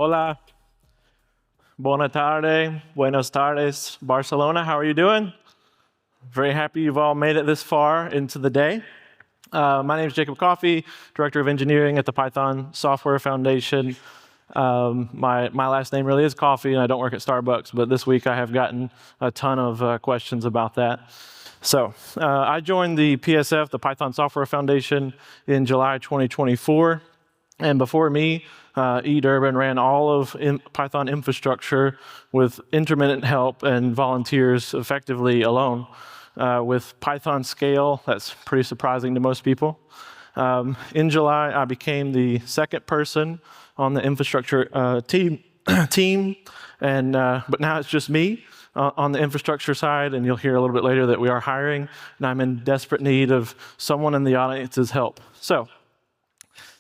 Hola, buena tarde, buenas tardes, Barcelona. How are you doing? Very happy you've all made it this far into the day. My name is Jacob Coffey, Director of Engineering at the Python Software Foundation. My last name really is Coffey, and I don't work at Starbucks, but this week I have gotten a ton of questions about that. So I joined the PSF, the Python Software Foundation, in July 2024. And before me, E. Durbin ran all of Python infrastructure with intermittent help and volunteers effectively alone. With Python scale, that's pretty surprising to most people. In July, I became the second person on the infrastructure team, but now it's just me on the infrastructure side, and you'll hear a little bit later that we are hiring, and I'm in desperate need of someone in the audience's help. So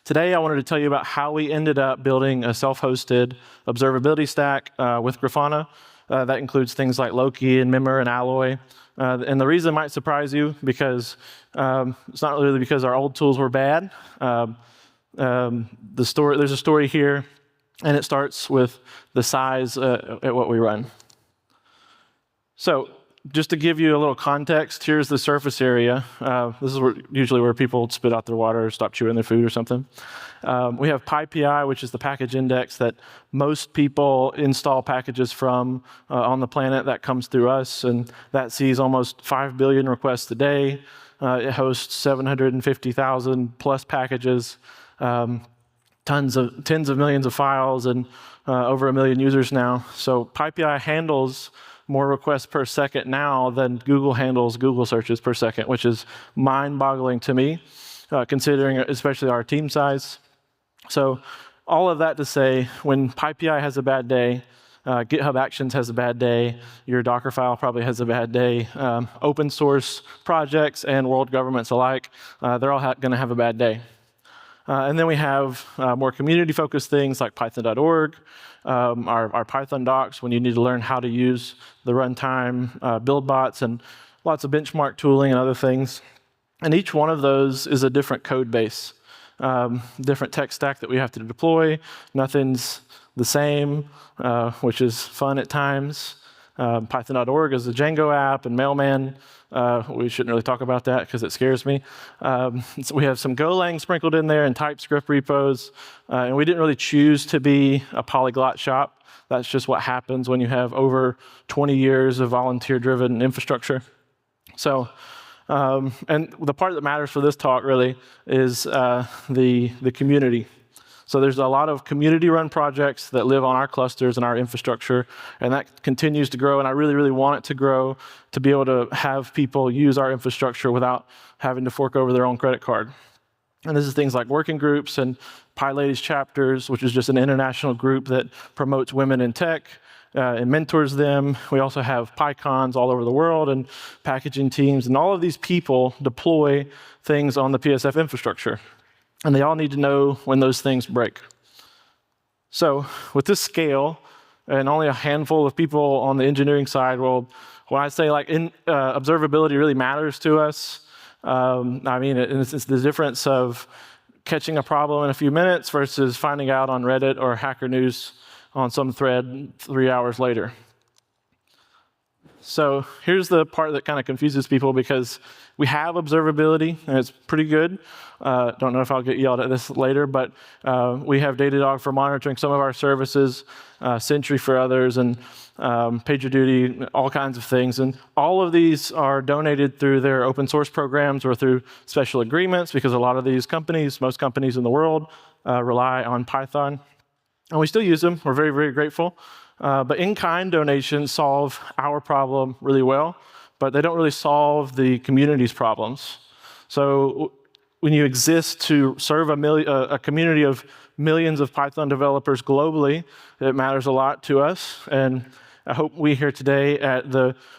today I wanted to tell you about how we ended up building a self-hosted observability stack with Grafana. That includes things like Loki and Mimir and Alloy. And the reason might surprise you because it's not really because our old tools were bad. There's a story here, and it starts with the size at what we run. So just to give you a little context, here's the surface area. This is usually where people spit out their water or stop chewing their food or something. We have PyPI, which is the package index that most people install packages from on the planet. That comes through us, and that sees almost 5 billion requests a day. It hosts 750,000 plus packages, tens of millions of files, and over 1 million users now. So PyPI handles more requests per second now than Google handles Google searches per second, which is mind-boggling to me, considering especially our team size. So all of that to say, when PyPI has a bad day, GitHub Actions has a bad day, your Docker file probably has a bad day, open source projects and world governments alike, they're all going to have a bad day. And then we have more community-focused things like python.org, our Python docs when you need to learn how to use the runtime build bots, and lots of benchmark tooling and other things. And each one of those is a different code base, different tech stack that we have to deploy. Nothing's the same, which is fun at times. Python.org is a Django app, and Mailman, we shouldn't really talk about that because it scares me. So we have some Golang sprinkled in there and TypeScript repos, and we didn't really choose to be a polyglot shop. That's just what happens when you have over 20 years of volunteer-driven infrastructure. So, and the part that matters for this talk really is the community. So there's a lot of community-run projects that live on our clusters and our infrastructure, and that continues to grow, and I really, really want it to grow to be able to have people use our infrastructure without having to fork over their own credit card. And this is things like working groups and PyLadies chapters, which is just an international group that promotes women in tech and mentors them. We also have PyCons all over the world and packaging teams, and all of these people deploy things on the PSF infrastructure. And they all need to know when those things break. So with this scale, and only a handful of people on the engineering side, well, when I say observability really matters to us, I mean, it's the difference of catching a problem in a few minutes versus finding out on Reddit or Hacker News on some thread 3 hours later. So here's the part that kind of confuses people, because we have observability, and it's pretty good. Don't know if I'll get yelled at this later, but we have Datadog for monitoring some of our services, Sentry for others, and PagerDuty, all kinds of things. And all of these are donated through their open source programs or through special agreements, because a lot of these companies, most companies in the world, rely on Python. And we still use them. We're very, very grateful. But in-kind donations solve our problem really well, but they don't really solve the community's problems. So when you exist to serve a community of millions of Python developers globally, it matters a lot to us. And I hope we here today at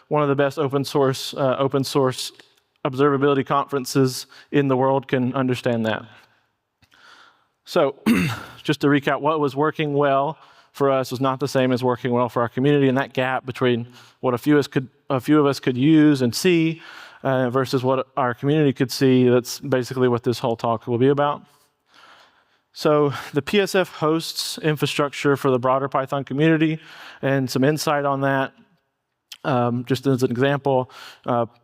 one of the best open source observability conferences in the world can understand that. So just to recap, what was working well for us was not the same as working well for our community, and that gap between what a few of us could use and see versus what our community could see, that's basically what this whole talk will be about. So the PSF hosts infrastructure for the broader Python community, and some insight on that. Just as an example,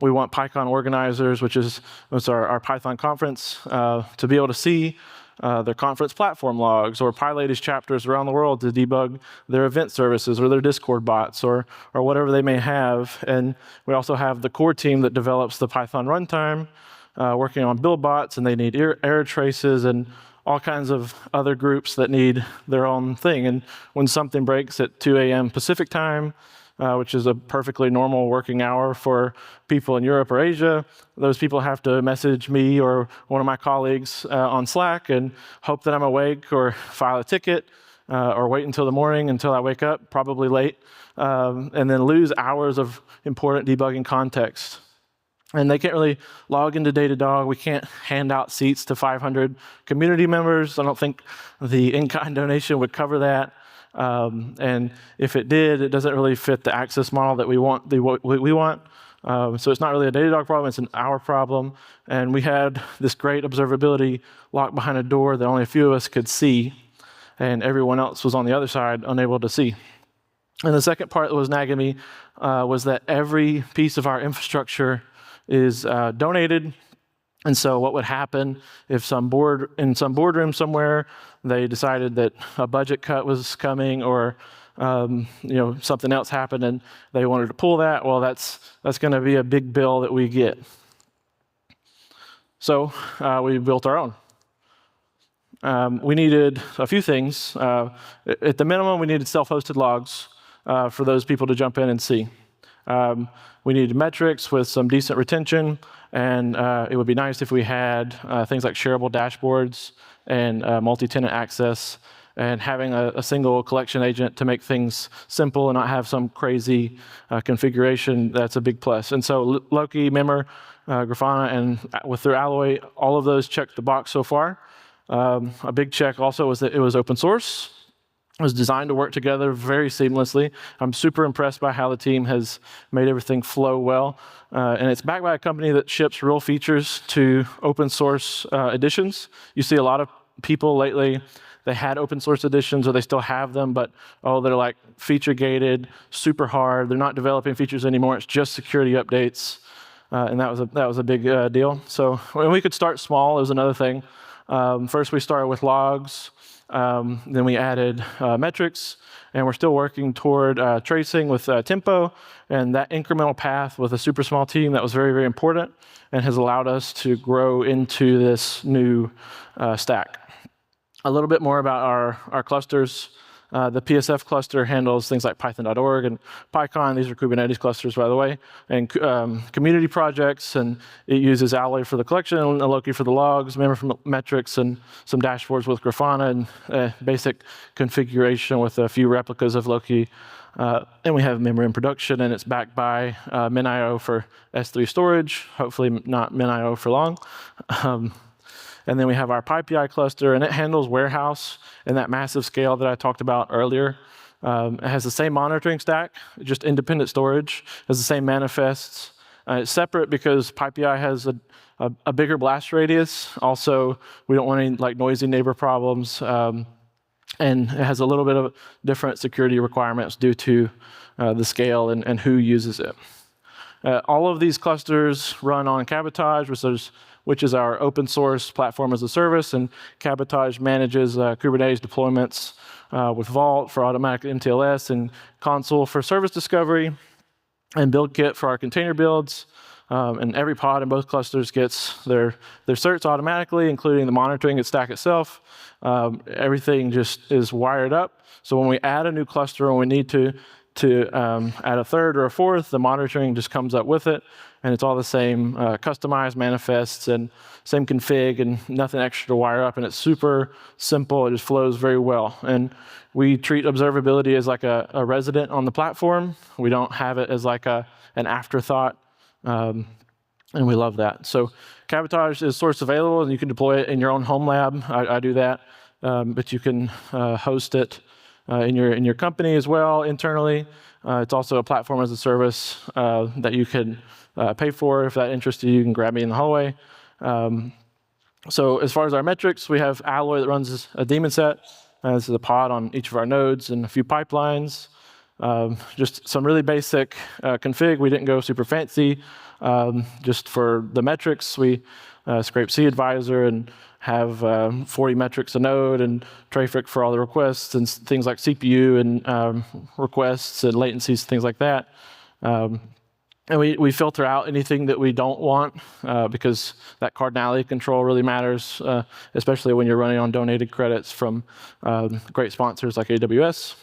we want PyCon organizers, which is our Python conference, to be able to see their conference platform logs or PyLadies chapters around the world to debug their event services or their Discord bots or whatever they may have. And we also have the core team that develops the Python runtime, working on build bots, and they need error traces and all kinds of other groups that need their own thing. And when something breaks at 2 a.m. Pacific time, which is a perfectly normal working hour for people in Europe or Asia, those people have to message me or one of my colleagues on Slack and hope that I'm awake or file a ticket or wait until the morning until I wake up, probably late, and then lose hours of important debugging context. And they can't really log into Datadog. We can't hand out seats to 500 community members. I don't think the in-kind donation would cover that. And if it did, it doesn't really fit the access model that we want. So it's not really a Datadog problem, it's an our problem. And we had this great observability locked behind a door that only a few of us could see, and everyone else was on the other side, unable to see. And the second part that was nagging me was that every piece of our infrastructure is donated. And so what would happen if in some boardroom somewhere they decided that a budget cut was coming or something else happened and they wanted to pull that? Well, that's going to be a big bill that we get. So we built our own. We needed a few things. At the minimum, we needed self-hosted logs for those people to jump in and see. We needed metrics with some decent retention, and it would be nice if we had things like shareable dashboards and multi-tenant access, and having a single collection agent to make things simple and not have some crazy configuration. That's a big plus. And so Loki, Memmer, Grafana, and through Alloy, all of those checked the box so far. A big check also was that it was open source. It was designed to work together very seamlessly. I'm super impressed by how the team has made everything flow well. And it's backed by a company that ships real features to open source editions. You see a lot of people lately, they had open source editions or they still have them, but they're like feature gated, super hard. They're not developing features anymore. It's just security updates. And that was a big deal. So when we could start small, it was another thing. First we started with logs. Then we added metrics, and we're still working toward tracing with Tempo, and that incremental path with a super small team, that was very, very important and has allowed us to grow into this new stack. A little bit more about our clusters. The PSF cluster handles things like python.org and PyCon. These are Kubernetes clusters, by the way, and community projects. And it uses Alloy for the collection, and Loki for the logs, Memmer for metrics, and some dashboards with Grafana, and basic configuration with a few replicas of Loki. And we have Memmer in production, and it's backed by MinIO for S3 storage, hopefully not MinIO for long. And then we have our PyPI cluster, and it handles warehouse in that massive scale that I talked about earlier. It has the same monitoring stack, just independent storage. It has the same manifests. It's separate because PyPI has a bigger blast radius. Also, we don't want any noisy neighbor problems. And it has a little bit of different security requirements due to the scale and who uses it. All of these clusters run on Cabotage, which is our open source platform as a service, and Cabotage manages Kubernetes deployments with Vault for automatic MTLS and Consul for service discovery, and BuildKit for our container builds. And every pod in both clusters gets their certs automatically, including the monitoring and stack itself. Everything just is wired up. So when we add a new cluster and we need to add a third or a fourth, the monitoring just comes up with it, and it's all the same customized manifests and same config and nothing extra to wire up, and it's super simple. It just flows very well. And we treat observability as like a resident on the platform. We don't have it as like an afterthought, and we love that. So Cabotage is source available, and you can deploy it in your own home lab. I do that, but you can host it in your company as well internally. It's also a platform as a service that you can pay for. If that interests you, you can grab me in the hallway. So as far as our metrics, we have Alloy that runs a daemon set. This is a pod on each of our nodes and a few pipelines. Just some really basic config. We didn't go super fancy. Just for the metrics, we scrape cAdvisor and have 40 metrics a node and Traefik for all the requests and things like CPU and requests and latencies, things like that. And we filter out anything that we don't want because that cardinality control really matters, especially when you're running on donated credits from great sponsors like AWS.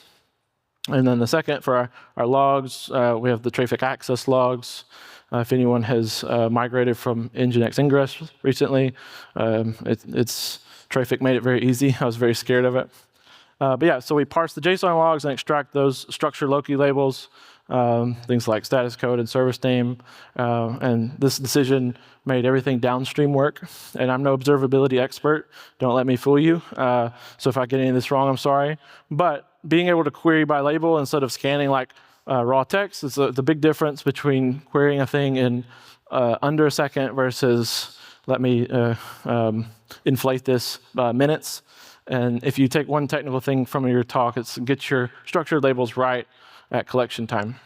And then the second, for our logs, we have the Traefik access logs. If anyone has migrated from Nginx Ingress recently, Traefik made it very easy. I was very scared of it. But yeah, so we parse the JSON logs and extract those structured Loki labels, things like status code and service name. And this decision made everything downstream work. And I'm no observability expert. Don't let me fool you. So if I get any of this wrong, I'm sorry. But being able to query by label instead of scanning like raw text is the big difference between querying a thing in under a second versus, let me inflate this, minutes. And if you take one technical thing from your talk, it's get your structured labels right at collection time.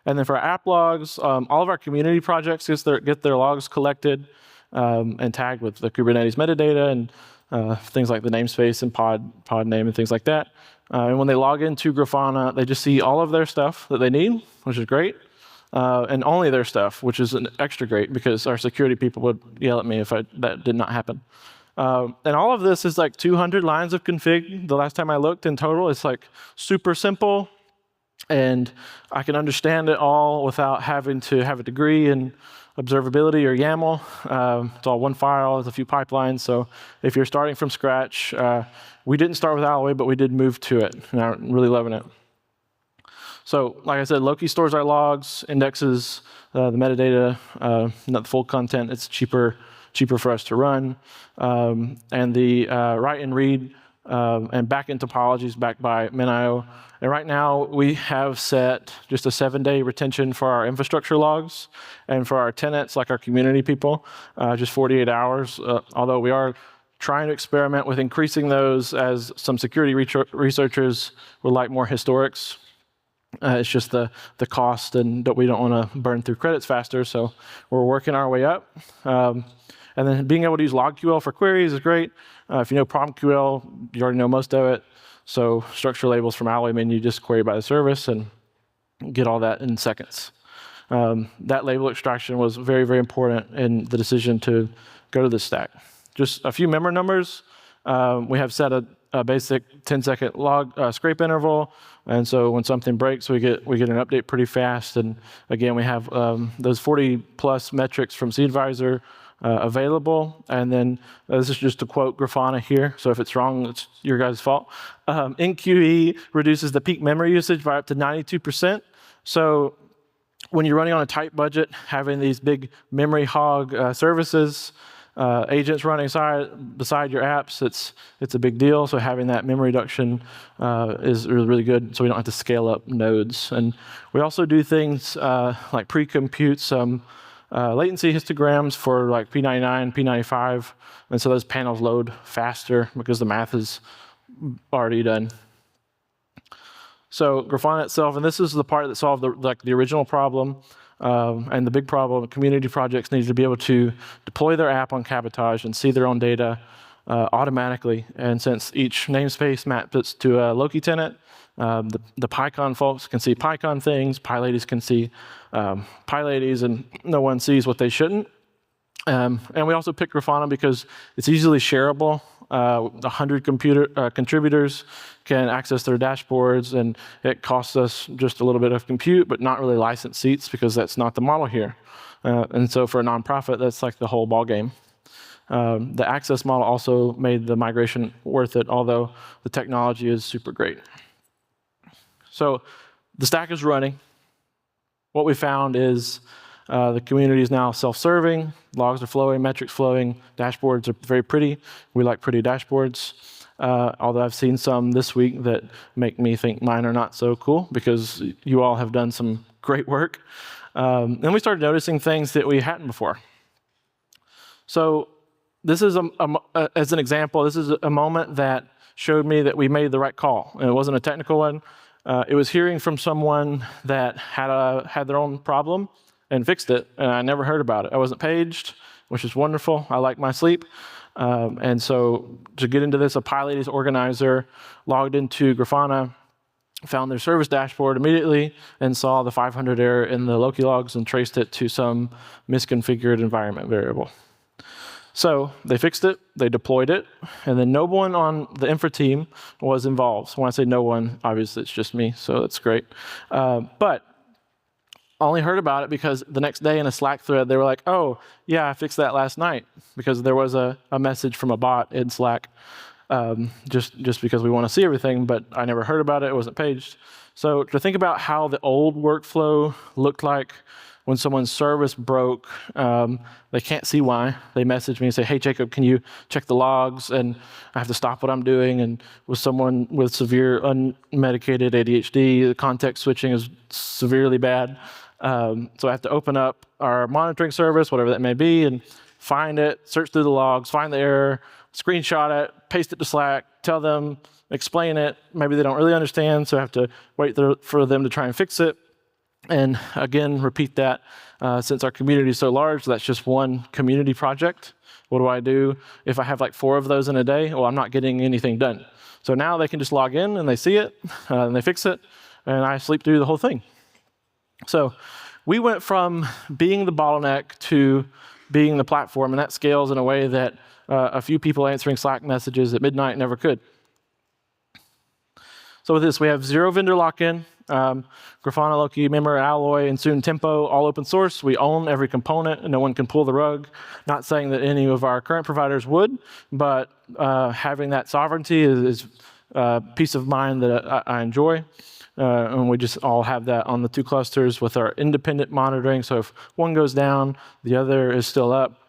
And then for our app logs, all of our community projects get their logs collected and tagged with the Kubernetes metadata and things like the namespace and pod name and things like that. And when they log into Grafana, they just see all of their stuff that they need, which is great, and only their stuff, which is an extra great because our security people would yell at me if that did not happen. And all of this is like 200 lines of config. The last time I looked in total, it's like super simple. And I can understand it all without having to have a degree in observability or YAML. It's all one file, it's a few pipelines. So if you're starting from scratch, we didn't start with Alloy, but we did move to it. And I'm really loving it. So like I said, Loki stores our logs, indexes the metadata, not the full content. It's cheaper for us to run. And the write and read and backend topologies backed by MinIO. And right now, we have set just a 7-day retention for our infrastructure logs. And for our tenants, like our community people, just 48 hours, although we are trying to experiment with increasing those as some security researchers would like more historics. It's just the cost and that we don't want to burn through credits faster, so we're working our way up. And then being able to use LogQL for queries is great. If you know PromQL, you already know most of it. So structure labels from Alloy mean you just query by the service and get all that in seconds. That label extraction was very, very important in the decision to go to this stack. Just a few member numbers. We have set a basic 10-second log scrape interval. And so when something breaks, we get an update pretty fast. And again, we have those 40+ metrics from cAdvisor available. And then this is just to quote Grafana here. So if it's wrong, it's your guys' fault. NQE reduces the peak memory usage by up to 92%. So when you're running on a tight budget, having these big memory hog services, agents running beside your apps, it's a big deal. So having that memory reduction is really, really good, so we don't have to scale up nodes. And we also do things like pre-compute some latency histograms for like P99, P95, and so those panels load faster because the math is already done. So Grafana itself, and this is the part that solved the original problem. And the big problem, community projects need to be able to deploy their app on Cabotage and see their own data automatically. And since each namespace maps to a Loki tenant, the PyCon folks can see PyCon things, PyLadies can see PyLadies, and no one sees what they shouldn't. And we also picked Grafana because it's easily shareable. 100 contributors can access their dashboards, and it costs us just a little bit of compute, but not really licensed seats because that's not the model here. And so for a nonprofit, that's like the whole ballgame. The access model also made the migration worth it, although the technology is super great. So the stack is running. What we found is the community is now self-serving, logs are flowing, metrics flowing, dashboards are very pretty. We like pretty dashboards, although I've seen some this week that make me think mine are not so cool because you all have done some great work. Then we started noticing things that we hadn't before. So this is, as an example, this is a moment that showed me that we made the right call. And it wasn't a technical one. It was hearing from someone that had their own problem and fixed it, and I never heard about it. I wasn't paged, which is wonderful. I like my sleep. And so to get into this, a PyLadies organizer logged into Grafana, found their service dashboard immediately, and saw the 500 error in the Loki logs and traced it to some misconfigured environment variable. So they fixed it, they deployed it, and then no one on the infra team was involved. So when I say no one, obviously it's just me, so that's great. But I only heard about it because the next day in a Slack thread, they were like, oh, yeah, I fixed that last night, because there was a message from a bot in Slack, just because we want to see everything, but I never heard about it, it wasn't paged. So to think about how the old workflow looked like when someone's service broke, they can't see why. They message me and say, hey, Jacob, can you check the logs? And I have to stop what I'm doing. And with someone with severe unmedicated ADHD, the context switching is severely bad. So I have to open up our monitoring service, whatever that may be, and find it, search through the logs, find the error, screenshot it, paste it to Slack, tell them, explain it. Maybe they don't really understand, so I have to wait for them to try and fix it. And again, repeat that. Since our community is so large, that's just one community project. What do I do if I have like 4 of those in a day? Well, I'm not getting anything done. So now they can just log in and they see it and they fix it, and I sleep through the whole thing. So we went from being the bottleneck to being the platform, and that scales in a way that a few people answering Slack messages at midnight never could. So with this, we have 0 vendor lock-in. Grafana, Loki, Member, Alloy, and soon Tempo, all open source. We own every component, and no one can pull the rug. Not saying that any of our current providers would, but having that sovereignty is peace of mind that I enjoy. And we just all have that on the 2 clusters with our independent monitoring. So if one goes down, the other is still up.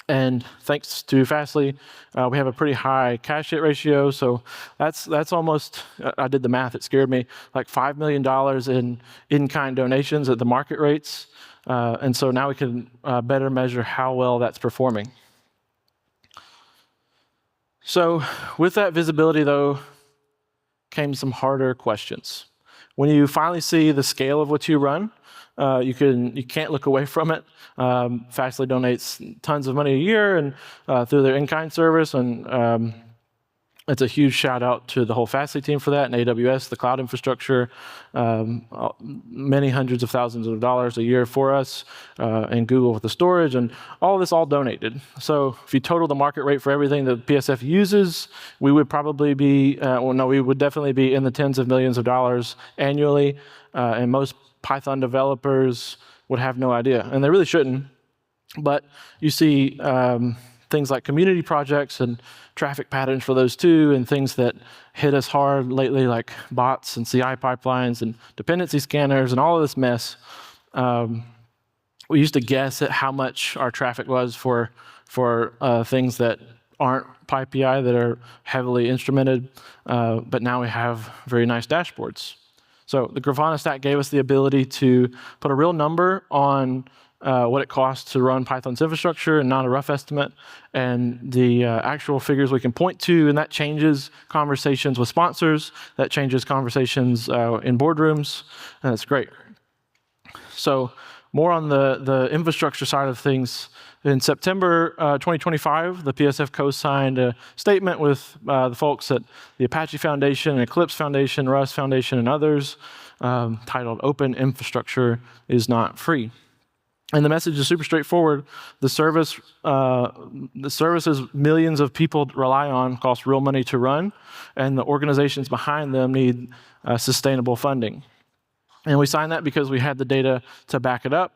And thanks to Fastly, we have a pretty high cache hit ratio. So that's almost, I did the math, it scared me, like $5 million in in-kind donations at the market rates. And so now we can better measure how well that's performing. So with that visibility, though, came some harder questions. When you finally see the scale of what you run, you can't look away from it. Fastly donates tons of money a year and through their in-kind service, and it's a huge shout out to the whole Fastly team for that, and AWS, the cloud infrastructure, many hundreds of thousands of dollars a year for us, and Google with the storage, and all of this all donated. So if you total the market rate for everything that PSF uses, we would probably be, we would definitely be in the tens of millions of dollars annually, and most Python developers would have no idea, and they really shouldn't. But you see things like community projects and traffic patterns for those too, and things that hit us hard lately, like bots and CI pipelines and dependency scanners and all of this mess. We used to guess at how much our traffic was for things that aren't PyPI, that are heavily instrumented, but now we have very nice dashboards. So the Grafana stack gave us the ability to put a real number on what it costs to run Python's infrastructure, and not a rough estimate, and the actual figures we can point to, and that changes conversations with sponsors, that changes conversations in boardrooms, and it's great. So more on the infrastructure side of things. In September 2025, the PSF co-signed a statement with the folks at the Apache Foundation, Eclipse Foundation, Rust Foundation, and others, titled Open Infrastructure is Not Free. And the message is super straightforward. The services millions of people rely on cost real money to run, and the organizations behind them need sustainable funding. And we signed that because we had the data to back it up.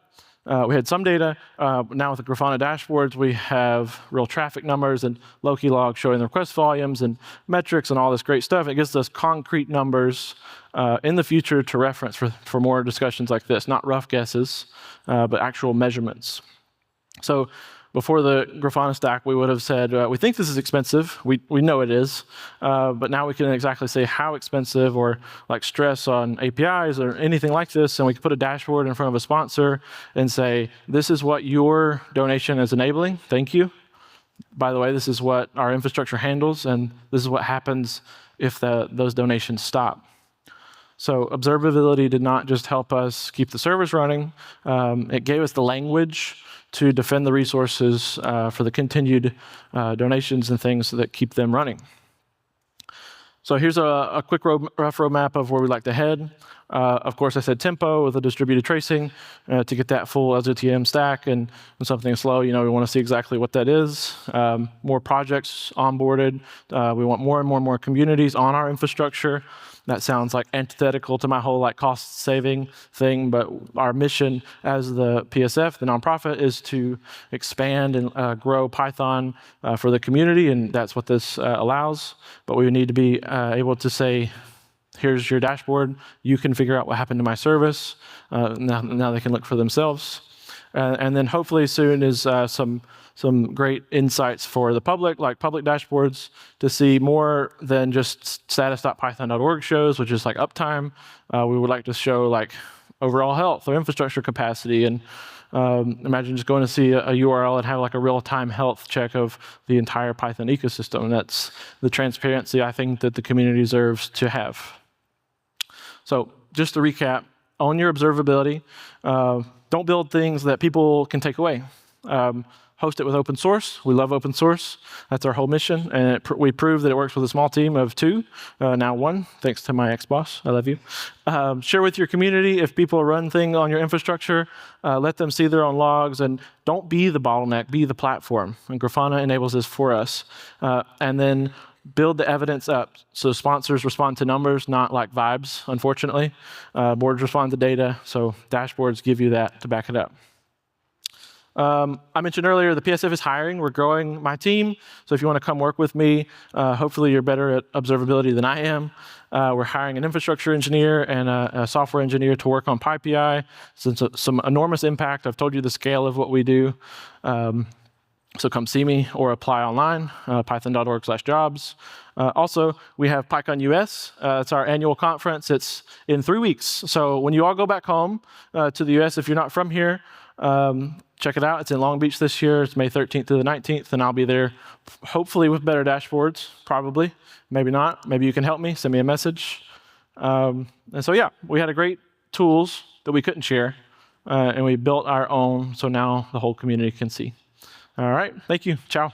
We had some data. Now with the Grafana dashboards, we have real traffic numbers and Loki logs showing the request volumes and metrics and all this great stuff. It gives us concrete numbers in the future to reference for more discussions like this. Not rough guesses, but actual measurements. So before the Grafana stack, we would have said, we think this is expensive. We know it is. But now we can exactly say how expensive, or like stress on APIs or anything like this. And we can put a dashboard in front of a sponsor and say, this is what your donation is enabling. Thank you. By the way, this is what our infrastructure handles, and this is what happens if those donations stop. So observability did not just help us keep the servers running. It gave us the language to defend the resources for the continued donations and things that keep them running. So here's a quick rough roadmap of where we'd like to head. Of course, I said tempo with the distributed tracing to get that full LGTM stack, and when something is slow, we want to see exactly what that is. More projects onboarded. We want more and more communities on our infrastructure. That sounds like antithetical to my whole cost-saving thing, but our mission as the PSF, the nonprofit, is to expand and grow Python for the community, and that's what this allows. But we need to be able to say, here's your dashboard. You can figure out what happened to my service. Now they can look for themselves. And then hopefully soon is some great insights for the public, like public dashboards, to see more than just status.python.org shows, which is like uptime. We would like to show overall health or infrastructure capacity. And imagine just going to see a URL and have a real-time health check of the entire Python ecosystem. And that's the transparency I think that the community deserves to have. So just to recap, own your observability. Don't build things that people can take away. Host it with open source. We love open source. That's our whole mission. And we proved that it works with a small team of 2, now 1, thanks to my ex-boss. I love you. Share with your community. If people run things on your infrastructure, let them see their own logs. And don't be the bottleneck, be the platform. And Grafana enables this for us. And then build the evidence up. So sponsors respond to numbers, not like vibes, unfortunately. Boards respond to data. So dashboards give you that to back it up. I mentioned earlier the PSF is hiring. We're growing my team. So if you want to come work with me, hopefully you're better at observability than I am. We're hiring an infrastructure engineer and a software engineer to work on PyPI. Some enormous impact. I've told you the scale of what we do. So come see me or apply online, python.org/jobs. Also, we have PyCon US. It's our annual conference. It's in 3 weeks. So when you all go back home to the US, if you're not from here, check it out. It's in Long Beach this year. It's May 13th through the 19th, and I'll be there hopefully with better dashboards, probably. Maybe not. Maybe you can help me. Send me a message. And so, yeah, we had great tools that we couldn't share, and we built our own, so now the whole community can see. All right. Thank you. Ciao.